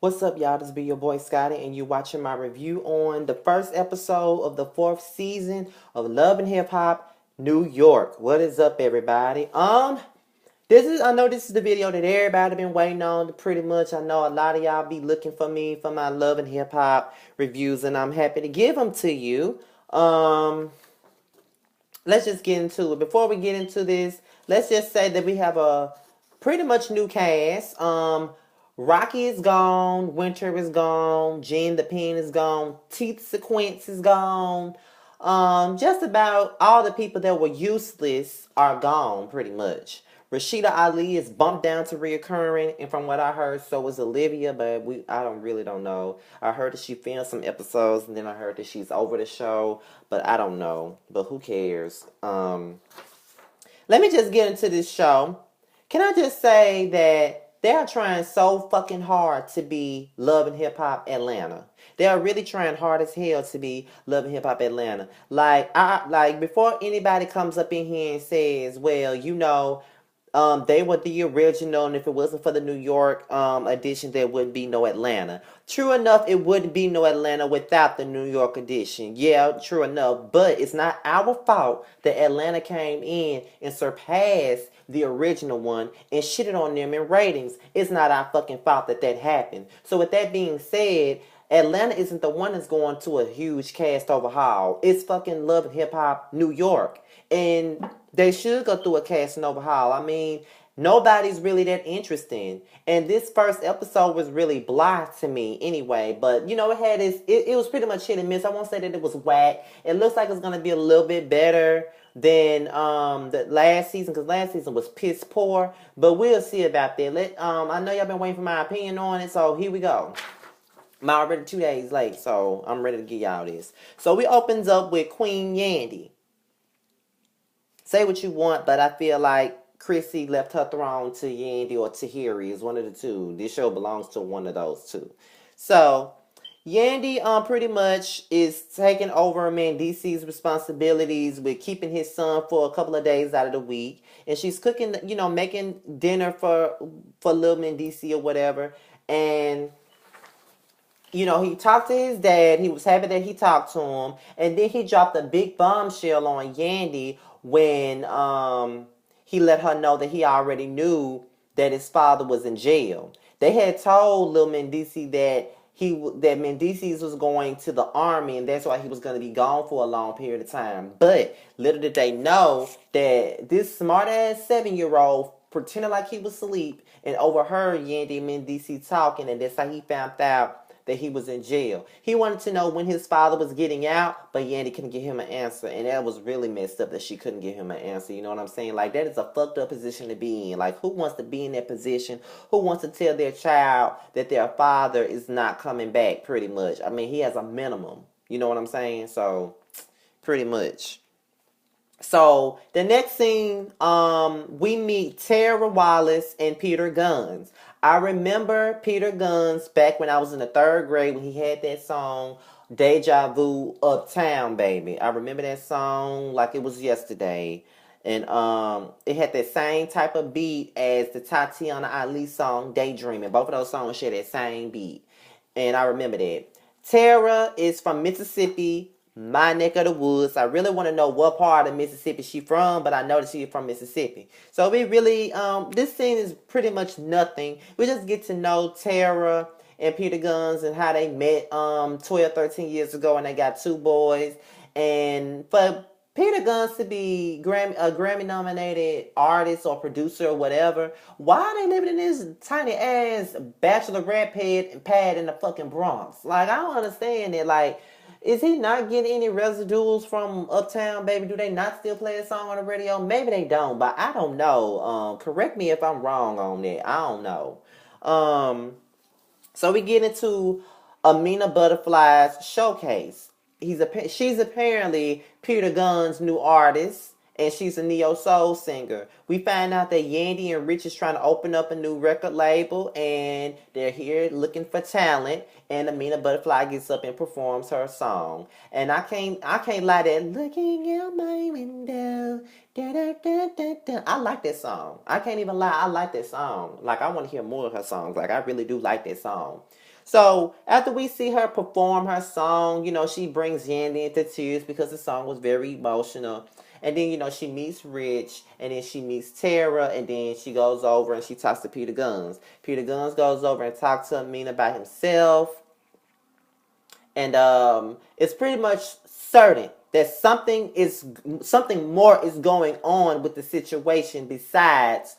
What's up, y'all? This be your boy Scotty, and you watching my review on the first episode of the fourth season of Love and Hip Hop New York. What is up, everybody? I know this is the video that everybody been waiting on. Pretty much, I know a lot of y'all be looking for me for my Love and Hip Hop reviews, and I'm happy to give them to you. Um, let's just get into it. Before we get into this, let's just say that we have a pretty much new cast. Rocky is gone, Winter is gone, Jen the Pen is gone, Teeth Sequence is gone. Just about all the people that were useless are gone, pretty much. Rashida Ali is bumped down to reoccurring, and from what I heard, so was Olivia, but I don't really don't know. I heard that she filmed some episodes, and then I heard that she's over the show, but I don't know. But who cares? Let me just get into this show. Can I just say that they are trying so fucking hard to be Love and Hip Hop Atlanta. They are really trying hard as hell to be Love and Hip Hop Atlanta. Like before anybody comes up in here and says, well, they were the original, and if it wasn't for the New York edition, there wouldn't be no Atlanta. True enough, it wouldn't be no Atlanta without the New York edition. Yeah, true enough, but it's not our fault that Atlanta came in and surpassed the original one and shitted on them in ratings. It's not our fucking fault that that happened. So with that being said, Atlanta isn't the one that's going to a huge cast overhaul. It's fucking Love and Hip Hop New York. And they should go through a casting overhaul. I mean, nobody's really that interesting. And this first episode was really blah to me anyway. But, it was pretty much hit and miss. I won't say that it was whack. It looks like it's going to be a little bit better than the last season, because last season was piss poor. But we'll see about that. I know y'all been waiting for my opinion on it, so here we go. I'm already 2 days late, so I'm ready to give y'all this. So we opens up with Queen Yandy. Say what you want, but I feel like Chrissy left her throne to Yandy or Tahiri. Is one of the two. This show belongs to one of those two. So Yandy pretty much is taking over Mandisi's responsibilities with keeping his son for a couple of days out of the week. And she's cooking, making dinner for little Mandisi or whatever. And he talked to his dad. He was happy that he talked to him. And then he dropped a big bombshell on Yandy when he let her know that he already knew that his father was in jail. They had told Lil Mendici that Mendices was going to the army, and that's why he was going to be gone for a long period of time. But little did they know that this smart-ass 7-year-old pretended like he was asleep and overheard Yandy Mendici talking, and that's how he found out that he was in jail. He wanted to know when his father was getting out, but Yandy couldn't give him an answer, and that was really messed up that she couldn't give him an answer. You know what I'm saying? Like, that is a fucked up position to be in. Like, who wants to be in that position? Who wants to tell their child that their father is not coming back, pretty much? I mean, he has a minimum. You know what I'm saying? So, pretty much. So the next scene, we meet Tara Wallace and Peter Guns. I remember Peter Guns back when I was in the 3rd grade when he had that song Deja Vu Uptown Baby. I remember that song like it was yesterday. And it had that same type of beat as the Tatiana Ali song Daydreaming. Both of those songs share that same beat. And I remember that. Tara is from Mississippi, my neck of the woods. I really want to know what part of Mississippi she's from, but I know that she's from Mississippi. So we really, this scene is pretty much nothing. We just get to know Tara and Peter Guns and how they met 12, 13 years ago, and they got 2 boys. And for Peter Guns to be a Grammy-nominated artist or producer or whatever, why are they living in this tiny-ass bachelorette pad in the fucking Bronx? Like, I don't understand it. Like, is he not getting any residuals from Uptown Baby? Do they not still play a song on the radio? Maybe they don't, but I don't know. Correct me if I'm wrong on that. I don't know. So we get into Amina Butterfly's showcase. She's apparently Peter Gunn's new artist, and she's a neo soul singer. We find out that Yandy and Rich is trying to open up a new record label, and they're here looking for talent. And Amina Butterfly gets up and performs her song. And I can't lie, that looking out my window. Da, da, da, da, da. I like that song. I can't even lie. I like that song. Like, I want to hear more of her songs. Like, I really do like that song. So after we see her perform her song, she brings Yandy into tears because the song was very emotional. And then, she meets Rich, and then she meets Tara, and then she goes over and she talks to Peter Guns. Peter Guns goes over and talks to Amina by himself. And it's pretty much certain that something more is going on with the situation besides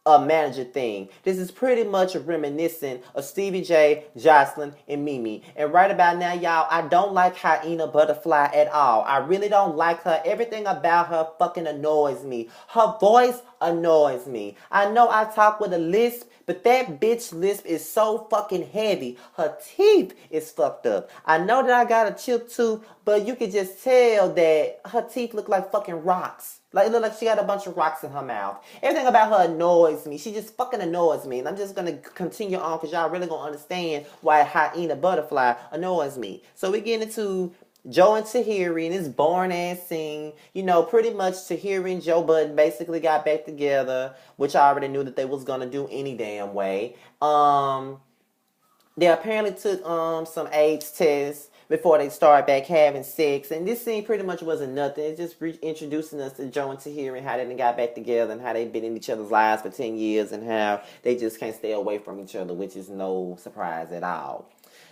a manager thing. This is pretty much reminiscent of Stevie J, Jocelyn, and Mimi. And right about now, y'all, I don't like Hyena Butterfly at all. I really don't like her. Everything about her fucking annoys me. Her voice annoys me. I know I talk with a lisp, but that bitch lisp is so fucking heavy. Her teeth is fucked up. I know that I got a chip tooth, but you can just tell that her teeth look like fucking rocks. Like, it look like she got a bunch of rocks in her mouth. Everything about her annoys me. She just fucking annoys me. And I'm just going to continue on because y'all really going to understand why Hyena Butterfly annoys me. So we get into Joe and Tahiri and this boring ass scene. Pretty much Tahiri and Joe Budden basically got back together, which I already knew that they was going to do any damn way. They apparently took some AIDS tests before they start back having sex. And this scene pretty much wasn't nothing. It's just introducing us to Joe and Tahiri and how they got back together and how they've been in each other's lives for 10 years and how they just can't stay away from each other, which is no surprise at all.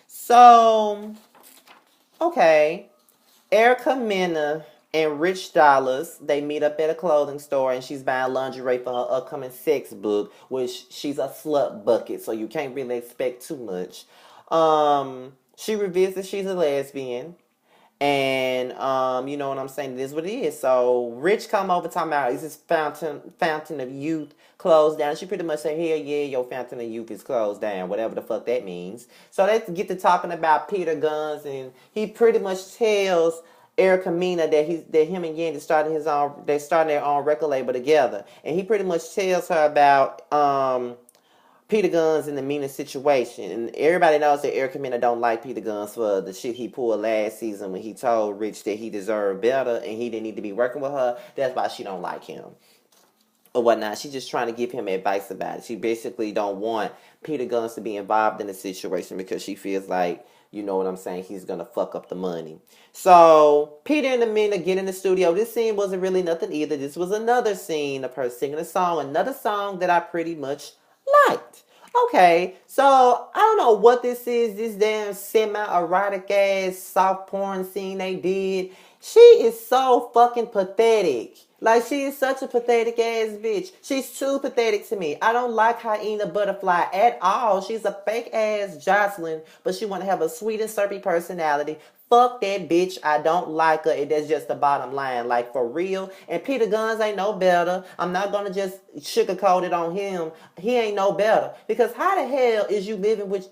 So, okay. Erica Mena and Rich Dollars, they meet up at a clothing store and she's buying lingerie for her upcoming sex book, which she's a slut bucket, so you can't really expect too much. She reveals that she's a lesbian. And you know what I'm saying? It is what it is. So Rich come over talking about is this fountain of youth closed down. She pretty much said, hell yeah, your fountain of youth is closed down, whatever the fuck that means. So they get to talking about Peter Guns, and he pretty much tells Erica Mena that him and Yandy started their own record label together. And he pretty much tells her about Peter Guns in the Mena situation. And everybody knows that Erica Mena don't like Peter Guns for the shit he pulled last season when he told Rich that he deserved better and he didn't need to be working with her. That's why she don't like him or whatnot. She's just trying to give him advice about it. She basically don't want Peter Guns to be involved in the situation because she feels like, you know what I'm saying, he's going to fuck up the money. So Peter and Amina get in the studio. This scene wasn't really nothing either. This was another scene of her singing a song. Another song that I pretty much liked. Okay, so I don't know what this is. This damn semi-erotic ass soft porn scene they did. She is so fucking pathetic. Like, she is such a pathetic ass bitch. She's too pathetic to me. I don't like Hyena Butterfly at all. She's a fake ass Jocelyn, but she want to have a sweet and syrupy personality. Fuck that bitch. I don't like her. And that's just the bottom line. Like, for real. And Peter Guns ain't no better. I'm not going to just sugarcoat it on him. He ain't no better. Because how the hell is you living with...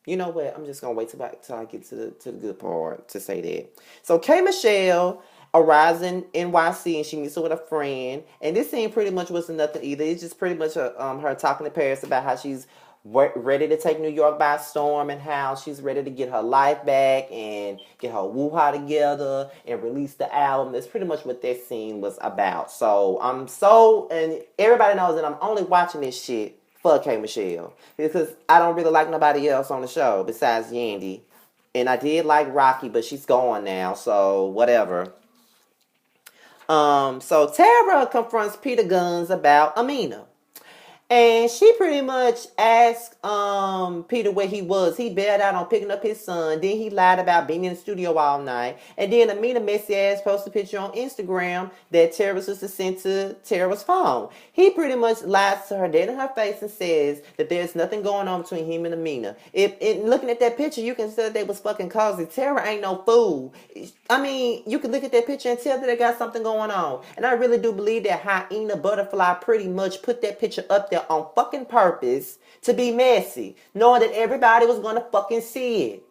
You know what? I'm just going to wait till I get to the good part to say that. So, K. Michelle arrives in NYC and she meets up with a friend. And this scene pretty much wasn't nothing either. It's just pretty much her talking to Paris about how she's ready to take New York by storm and how she's ready to get her life back and get her woo-ha together and release the album. That's pretty much what that scene was about. So and everybody knows that I'm only watching this shit for K. Michelle because I don't really like nobody else on the show besides Yandy. And I did like Rocky, but she's gone now, so whatever. So Tara confronts Peter Guns about Amina. And she pretty much asked Peter where he was. He bailed out on picking up his son. Then he lied about being in the studio all night. And then Amina messy ass posted a picture on Instagram that Tara's sister sent to Tara's phone. He pretty much lies to her dead in her face and says that there's nothing going on between him and Amina. Looking at that picture, you can tell that they was fucking cozy. Tara ain't no fool. I mean, you can look at that picture and tell that they got something going on. And I really do believe that Hyena Butterfly pretty much put that picture up there on fucking purpose to be messy, knowing that everybody was gonna fucking see it.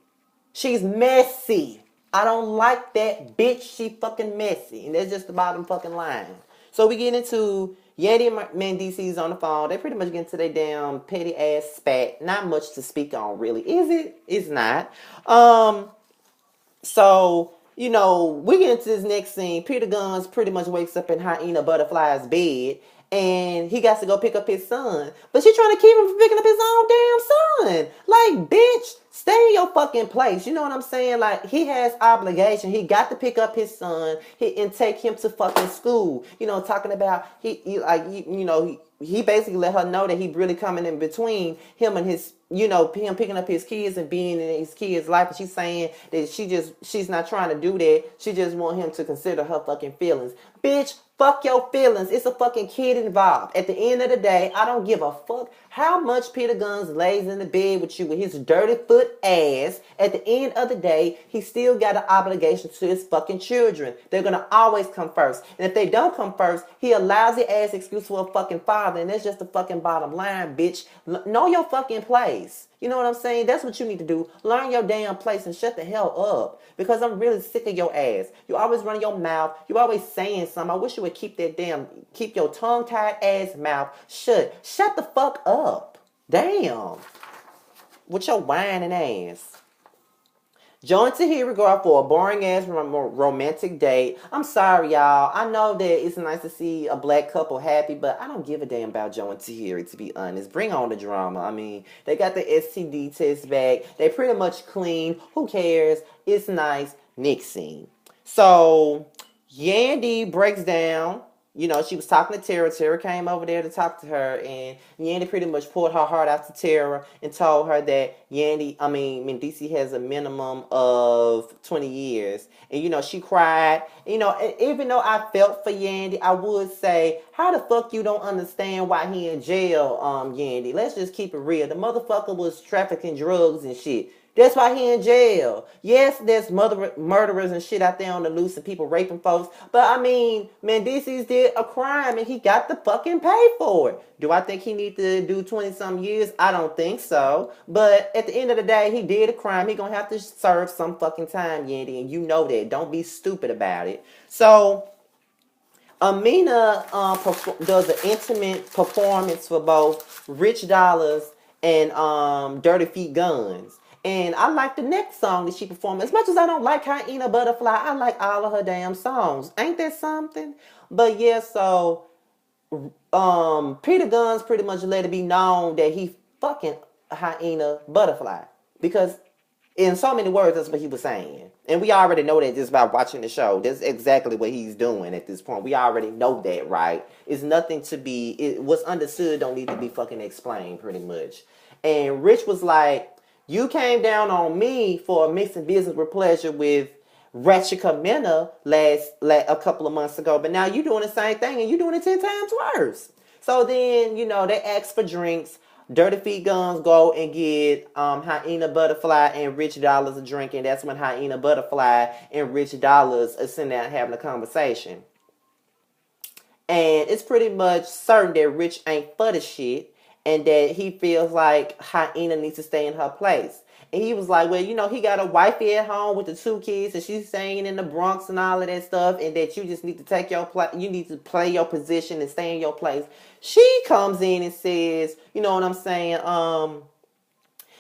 She's messy. I don't like that bitch. She fucking messy. And that's just the bottom fucking line. So we get into Yandy and Mendeecees on the phone. They pretty much get into their damn petty ass spat. Not much to speak on, really. Is it? It's not. So, we get into this next scene. Peter Guns pretty much wakes up in Hyena Butterfly's bed, and he got to go pick up his son. But she's trying to keep him from picking up his own damn son. Like, bitch, stay in your fucking place. You know what I'm saying? Like, he has obligation. He got to pick up his son and take him to fucking school. Talking about, he basically let her know that he really coming in between him and his, him picking up his kids and being in his kids' life. And she's saying that she's not trying to do that. She just want him to consider her fucking feelings. Bitch, fuck your feelings. It's a fucking kid involved. At the end of the day, I don't give a fuck how much Peter Guns lays in the bed with you with his dirty foot ass. At the end of the day, he still got an obligation to his fucking children. They're going to always come first. And if they don't come first, he a lousy ass excuse for a fucking father. And that's just the fucking bottom line, bitch. Know your fucking place. You know what I'm saying? That's what you need to do. Learn your damn place and shut the hell up. Because I'm really sick of your ass. You always running your mouth. You always saying something. I wish you would keep your tongue-tied ass mouth shut. Shut the fuck up. Damn. With your whining ass. Join Tahiri go out for a boring-ass romantic date. I'm sorry, y'all. I know that it's nice to see a black couple happy, but I don't give a damn about Joe and Tahiri, to be honest. Bring on the drama. I mean, they got the STD test back. They pretty much clean. Who cares? It's nice. Next scene. So, Yandy breaks down. She was talking to Tara. Tara came over there to talk to her, and Yandy pretty much poured her heart out to Tara and told her that Mendeecees has a minimum of 20 years. And, she cried. Even though I felt for Yandy, I would say, how the fuck you don't understand why he in jail, Yandy? Let's just keep it real. The motherfucker was trafficking drugs and shit. That's why he in jail. Yes, there's murderers and shit out there on the loose and people raping folks. But, Mendeecees did a crime and he got to fucking pay for it. Do I think he need to do 20-some years? I don't think so. But at the end of the day, he did a crime. He gonna have to serve some fucking time, Yandy. And you know that. Don't be stupid about it. So, Amina does an intimate performance for both Rich Dollaz and Dirty Feet Guns. And I like the next song that she performed. As much as I don't like Hyena Butterfly, I like all of her damn songs. Ain't that something? But yeah, so Peter Guns pretty much let it be known that he fucking Hyena Butterfly. Because in so many words, that's what he was saying. And we already know that just by watching the show. That's exactly what he's doing at this point. We already know that, right? It's nothing to be... what's understood don't need to be fucking explained, pretty much. And Rich was like, you came down on me for mixing business with pleasure with Ratchika Mena a couple of months ago, but now you're doing the same thing and you're doing it 10 times worse. So then, they ask for drinks. Dirty Feet Guns go and get Hyena Butterfly and Rich Dollaz a drink, and that's when Hyena Butterfly and Rich Dollaz are sitting down having a conversation. And it's pretty much certain that Rich ain't for the shit. And that he feels like Hyena needs to stay in her place. And he was like, well, he got a wifey at home with the 2 kids, and she's staying in the Bronx and all of that stuff, and that you just need to take you need to play your position and stay in your place. She comes in and says, you know what I'm saying?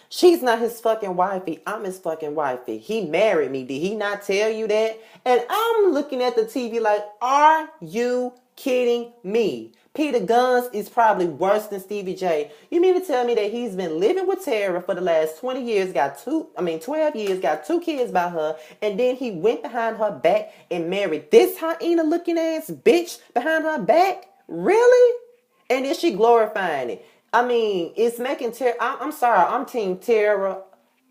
She's not his fucking wifey. I'm his fucking wifey. He married me. Did he not tell you that? And I'm looking at the TV like, are you kidding me? Peter Guns is probably worse than Stevie J. You mean to tell me that he's been living with Tara for the last 20 years, 12 years, got 2 kids by her, and then he went behind her back and married this hyena looking ass bitch behind her back? Really? And then she glorifying it. It's making Tara... I'm sorry, I'm Team Tara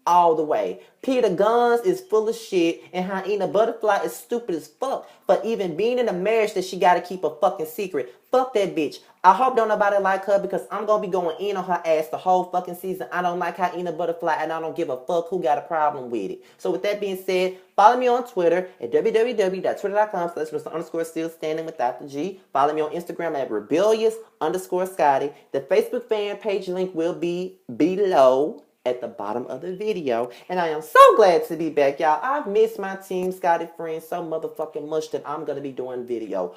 all the way. Peter Guns is full of shit, and Hyena Butterfly is stupid as fuck for even being in a marriage that she gotta keep a fucking secret. Fuck that bitch. I hope don't nobody like her, because I'm gonna be going in on her ass the whole fucking season. I don't like Hyena Butterfly, and I don't give a fuck who got a problem with it. So with that being said, follow me on Twitter at www.twitter.com/Mr_Still-Standing without the G. Follow me on Instagram at rebellious_Scotty. The Facebook fan page link will be below. at the bottom of the video. And I am so glad to be back, y'all. I've missed my Team Scotty friends so motherfucking much that I'm going to be doing video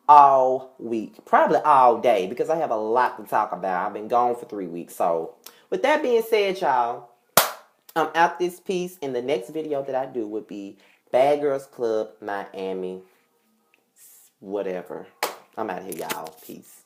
all week. Probably all day because I have a lot to talk about. I've been gone for 3 weeks. So with that being said, y'all, I'm out this piece. And the next video that I do would be Bad Girls Club Miami. Whatever. I'm out here, y'all. Peace.